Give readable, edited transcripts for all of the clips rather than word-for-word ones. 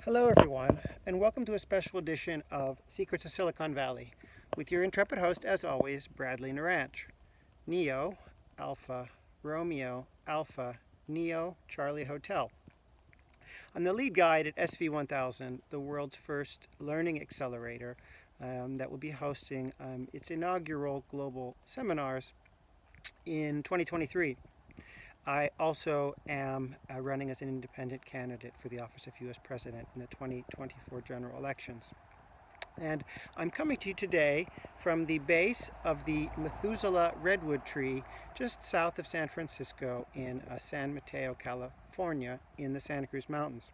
Hello everyone, and welcome to a special edition of Secrets of Silicon Valley with your intrepid host, as always, Bradley Naranch. Neo, Alpha, Romeo, Alpha, Neo, Charlie Hotel. I'm the lead guide at SV1000, the world's first learning accelerator that will be hosting its inaugural global seminars in 2023. I also am running as an independent candidate for the office of U.S. President in the 2024 general elections. And I'm coming to you today from the base of the Methuselah redwood tree just south of San Francisco in San Mateo, California, in the Santa Cruz Mountains.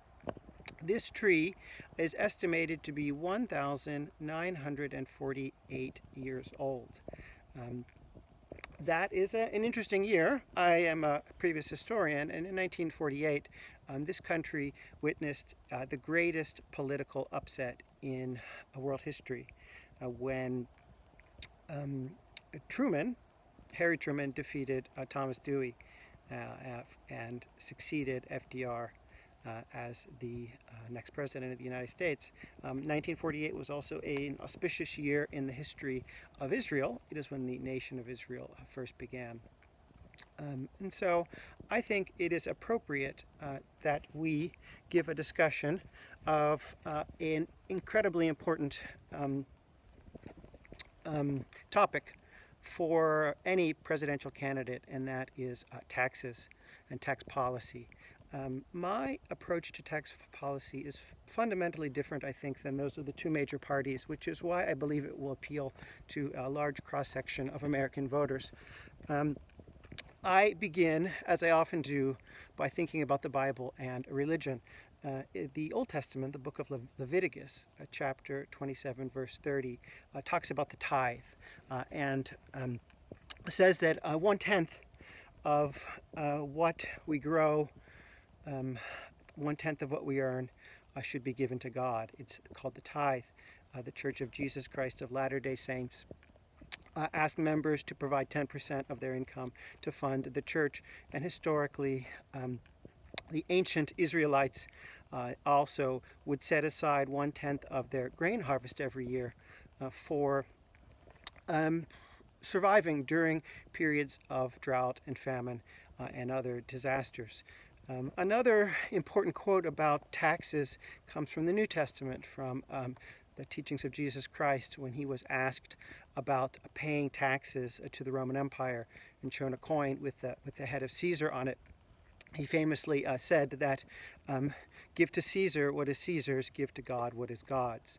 This tree is estimated to be 1,948 years old. That is an interesting year. I am a previous historian, and in 1948, this country witnessed the greatest political upset in world history when Harry Truman, defeated Thomas Dewey and succeeded FDR as the next president of the United States. 1948 was also an auspicious year in the history of Israel. It is when the nation of Israel first began. And so I think it is appropriate that we give a discussion of an incredibly important topic for any presidential candidate, and that is taxes and tax policy. My approach to tax policy is fundamentally different, I think, than those of the two major parties, which is why I believe it will appeal to a large cross-section of American voters. I begin, as I often do, by thinking about the Bible and religion. The Old Testament, the book of Leviticus, chapter 27, verse 30, talks about the tithe and says that 1/10 of what we grow, 1/10 of what we earn should be given to God. It's called the tithe. The Church of Jesus Christ of Latter-day Saints ask members to provide 10% of their income to fund the church. And historically, the ancient Israelites also would set aside 1/10 of their grain harvest every year for surviving during periods of drought and famine and other disasters. Another important quote about taxes comes from the New Testament, from the teachings of Jesus Christ, when he was asked about paying taxes to the Roman Empire and shown a coin with the head of Caesar on it. He famously said that give to Caesar what is Caesar's, give to God what is God's.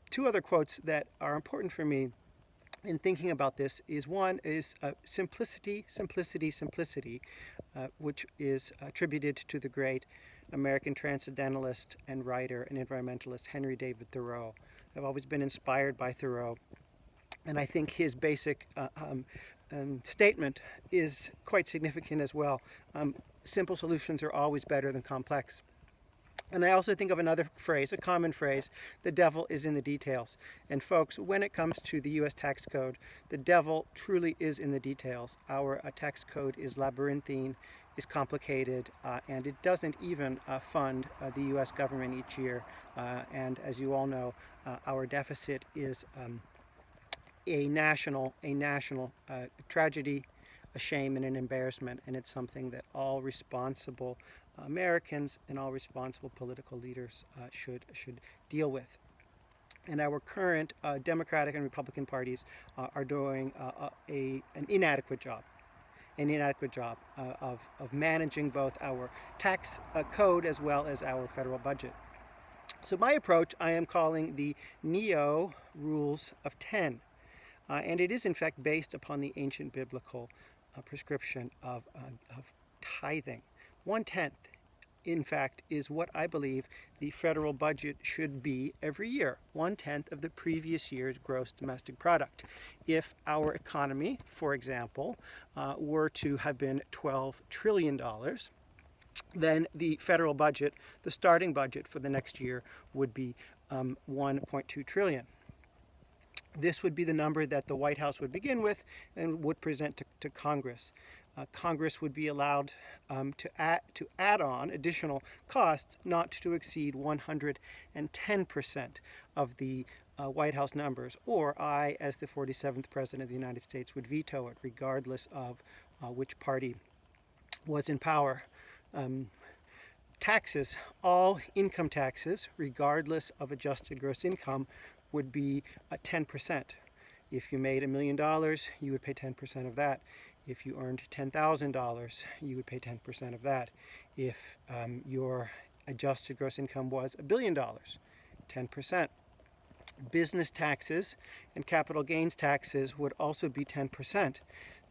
Two other quotes that are important for me in thinking about this is one is simplicity, simplicity, simplicity, which is attributed to the great American transcendentalist and writer and environmentalist Henry David Thoreau. I've always been inspired by Thoreau, and I think his basic statement is quite significant as well. Simple solutions are always better than complex. And I also think of another phrase, a common phrase: the devil is in the details. And folks, when it comes to the U.S. tax code, the devil truly is in the details. Our tax code is labyrinthine, is complicated, and it doesn't even fund the U.S. government each year. And as you all know, our deficit is a national tragedy, a shame, and an embarrassment, and it's something that all responsible Americans and all responsible political leaders should deal with. And our current Democratic and Republican parties are doing an inadequate job of managing both our tax code as well as our federal budget. So my approach I am calling the NeoRules of 10. And it is in fact based upon the ancient biblical prescription of tithing. 1/10, in fact, is what I believe the federal budget should be every year. 1/10 of the previous year's gross domestic product. If our economy, for example, were to have been $12 trillion, then the federal budget, the starting budget for the next year, would be $1.2 trillion. This would be the number that the White House would begin with and would present to Congress. Congress would be allowed to add on additional costs not to exceed 110% of the White House numbers, or I, as the 47th President of the United States, would veto it, regardless of which party was in power. Taxes, all income taxes, regardless of adjusted gross income, would be 10%. If you made $1 million, you would pay 10% of that. If you earned $10,000, you would pay 10% of that. If your adjusted gross income was $1 billion, 10%. Business taxes and capital gains taxes would also be 10%.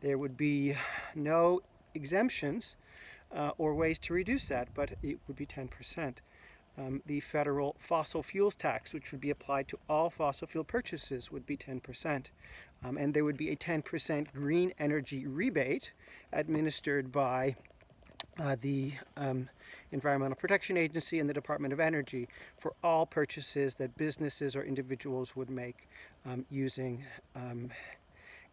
There would be no exemptions or ways to reduce that, but it would be 10%. The federal fossil fuels tax, which would be applied to all fossil fuel purchases, would be 10%. And there would be a 10% green energy rebate administered by the Environmental Protection Agency and the Department of Energy for all purchases that businesses or individuals would make using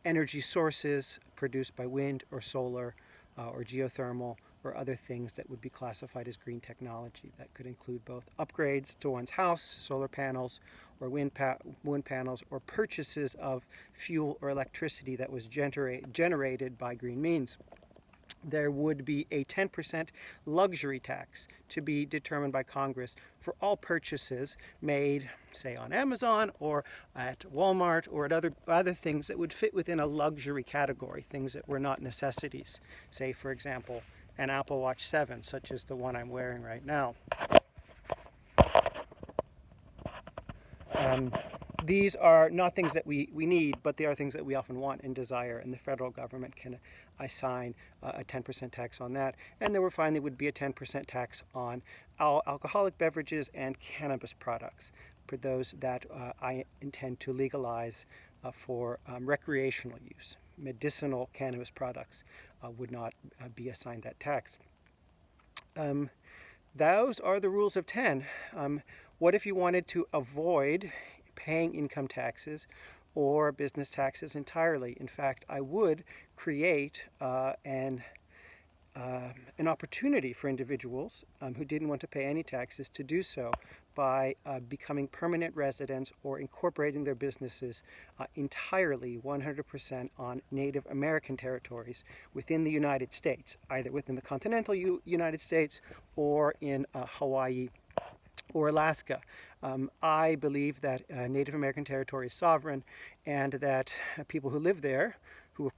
energy sources produced by wind or solar or geothermal or other things that would be classified as green technology. That could include both upgrades to one's house, solar panels, or wind panels, or purchases of fuel or electricity that was generated by green means. There would be a 10% luxury tax to be determined by Congress for all purchases made, say, on Amazon or at Walmart or at other things that would fit within a luxury category, things that were not necessities. Say, for example, an Apple Watch 7, such as the one I'm wearing right now. These are not things that we need, but they are things that we often want and desire, and the federal government can assign a 10% tax on that. And there finally would be a 10% tax on all alcoholic beverages and cannabis products, for those that I intend to legalize for recreational use. Medicinal cannabis products would not be assigned that tax. Those are the rules of 10. What if you wanted to avoid paying income taxes or business taxes entirely? In fact, I would create an opportunity for individuals who didn't want to pay any taxes to do so by becoming permanent residents or incorporating their businesses entirely 100% on Native American territories within the United States, either within the continental United States or in Hawaii or Alaska. I believe that Native American territory is sovereign, and that people who live there, who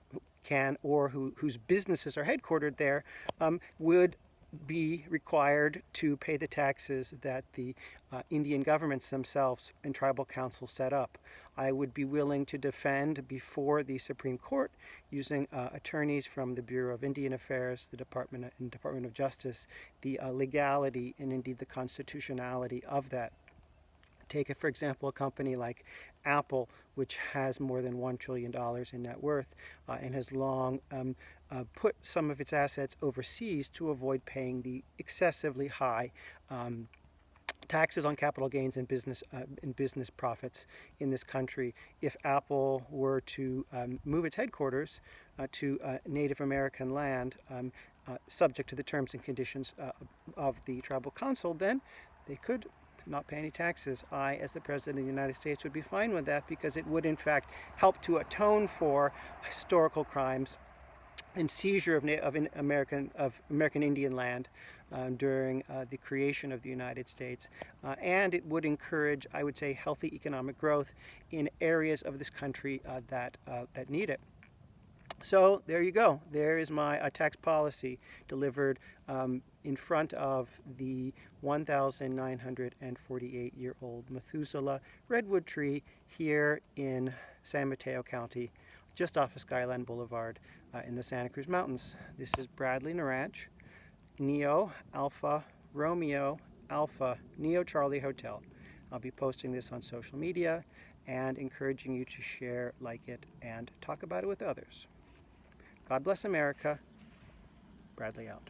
can or whose businesses are headquartered there, would be required to pay the taxes that the Indian governments themselves and tribal councils set up. I would be willing to defend before the Supreme Court, using attorneys from the Bureau of Indian Affairs, the Department of Justice, the legality and indeed the constitutionality of that. Take, for example, a company like Apple, which has more than $1 trillion in net worth and has long put some of its assets overseas to avoid paying the excessively high taxes on capital gains and business profits in this country. If Apple were to move its headquarters to Native American land, subject to the terms and conditions of the tribal council, then they could not pay any taxes. I, as the President of the United States, would be fine with that, because it would in fact help to atone for historical crimes and seizure of American Indian land during the creation of the United States, and it would encourage, I would say, healthy economic growth in areas of this country that need it. So there you go. There is my tax policy delivered in front of the 1,948-year-old Methuselah redwood tree here in San Mateo County, just off of Skyline Boulevard in the Santa Cruz Mountains. This is Bradley Naranch, Neo Alpha Romeo Alpha Neo Charlie Hotel. I'll be posting this on social media and encouraging you to share, like it, and talk about it with others. God bless America. Bradley out.